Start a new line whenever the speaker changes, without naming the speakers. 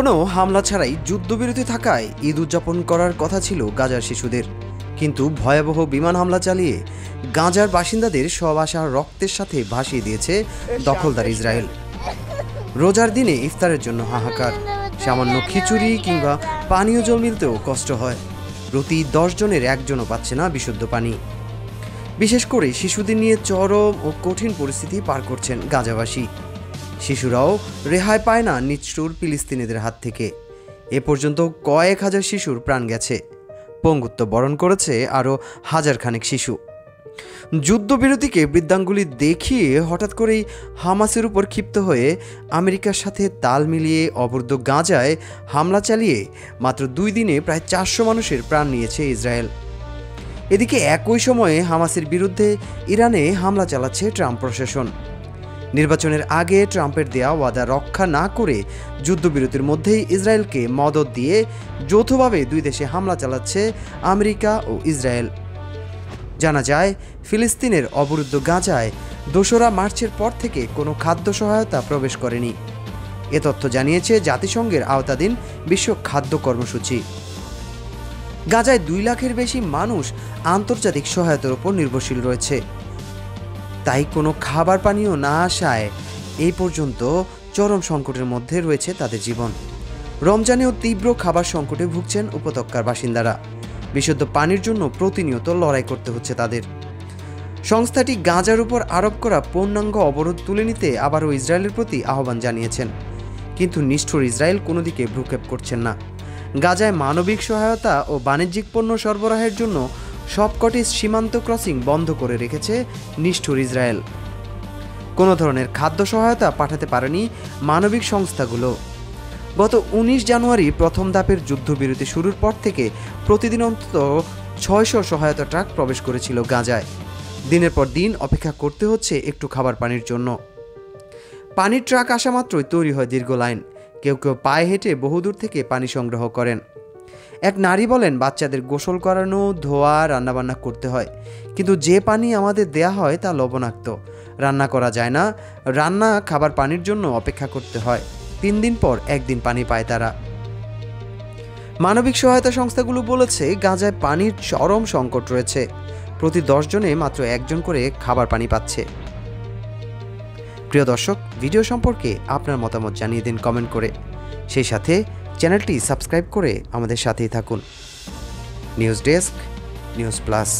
কোনো হামলা ছাড়াই যুদ্ধবিরতি থাকায় ঈদ উদযাপন করার কথা ছিল গাজার শিশুদের, কিন্তু ভয়াবহ বিমান হামলা চালিয়ে গাজার বাসিন্দাদের সব আশা রক্তের সাথে ভাসিয়ে দিয়েছে দখলদার ইসরায়েল। রোজার দিনে ইফতারের জন্য হাহাকার, সামান্য খিচুড়ি কিংবা পানীয় জল মিলতেও কষ্ট হয়। প্রতি 10 জনের একজনও পাচ্ছে না বিশুদ্ধ পানি। বিশেষ করে শিশুদের নিয়ে চরম ও কঠিন পরিস্থিতি পার করছেন গাজাবাসী। শিশুরাও রেহাই পায় না নিষ্ঠুর ফিলিস্তিনিদের হাত থেকে। এ পর্যন্ত কয়েক হাজার শিশুর প্রাণ গেছে, পঙ্গুত্ব বরণ করেছে আরও হাজার খানেক শিশু। যুদ্ধবিরতিকে বৃদ্ধাঙ্গুলি দেখিয়ে হঠাৎ করেই হামাসের উপর ক্ষিপ্ত হয়ে আমেরিকার সাথে তাল মিলিয়ে অবরুদ্ধ গাজায় হামলা চালিয়ে মাত্র 2 দিনে প্রায় 400 মানুষের প্রাণ নিয়েছে ইসরায়েল। এদিকে একই সময়ে হামাসের বিরুদ্ধে ইরানে হামলা চালাচ্ছে ট্রাম্প প্রশাসন। নির্বাচনের আগে ট্রাম্পের দেয়া ওয়াদা রক্ষা না করে যুদ্ধবিরতির মধ্যেই ইসরায়েলকে মদদ দিয়ে যৌথভাবে 2 দেশে হামলা চালাচ্ছে আমেরিকা ও ইসরায়েল। জানা যায়, ফিলিস্তিনের অবরুদ্ধ গাজায় 2রা মার্চের পর থেকে কোনো খাদ্য সহায়তা প্রবেশ করেনি। এ তথ্য জানিয়েছে জাতিসংঘের আওতাধীন বিশ্ব খাদ্য কর্মসূচি। গাজায় 2 লাখের বেশি মানুষ আন্তর্জাতিক সহায়তার উপর নির্ভরশীল রয়েছে। তাই কোনো খাবার পানীয় না আসায় এই পর্যন্ত চরম সংকটের মধ্যে রয়েছে তাদের জীবন। রমজানেও তীব্র খাবার সংকটে ভুগছেন উপত্যকার বাসিন্দারা। বিশুদ্ধ পানির জন্য প্রতিনিয়ত লড়াই করতে হচ্ছে তাদের। সংস্থাটি গাজার উপর আরোপ করা পূর্ণাঙ্গ অবরোধ তুলে নিতে আবারও ইসরায়েলের প্রতি আহ্বান জানিয়েছেন, কিন্তু নিষ্ঠুর ইসরায়েল কোনো দিকে ভ্রুক্ষেপ করছেন না। গাজায় মানবিক সহায়তা ও বাণিজ্যিক পণ্য সরবরাহের জন্য সবকটি সীমান্ত ক্রসিং বন্ধ করে রেখেছে নিষ্ঠুর ইসরায়েল। কোনো ধরনের খাদ্য সহায়তা পাঠাতে পারেনি মানবিক সংস্থাগুলো। গত 19 জানুয়ারি প্রথম ধাপের যুদ্ধবিরতি শুরুর পর থেকে প্রতিদিন অন্তত 600 সহায়তা ট্রাক প্রবেশ করেছিল গাজায়। দিনের পর দিন অপেক্ষা করতে হচ্ছে একটু খাবার পানির জন্য। পানির ট্রাক আসা মাত্রই তৈরি হয় দীর্ঘ লাইন। কেউ কেউ পায়ে হেঁটে বহুদূর থেকে পানি সংগ্রহ করেন। এক নারী বলেন, বাচ্চাদের গোসল করানো, ধোয়া, রান্নাবান্না করতে হয়, কিন্তু যে পানি আমাদের দেয়া হয় তা লবণাক্ত, রান্না করা যায় না। খাবার পানির জন্য অপেক্ষা করতে হয়। 3 দিন পর 1 দিন পানি পায় তারা। মানবিক সহায়তা সংস্থাগুলো বলেছে, গাজায় পানির চরম সংকট রয়েছে। প্রতি 10 জনে মাত্র 1 জন করে খাবার পানি পাচ্ছে। প্রিয় দর্শক, ভিডিও সম্পর্কে আপনার মতামত জানিয়ে দিন কমেন্ট করে। সেই সাথে চ্যানেলটি সাবস্ক্রাইব করে আমাদের সাথেই থাকুন। News desk, news plus.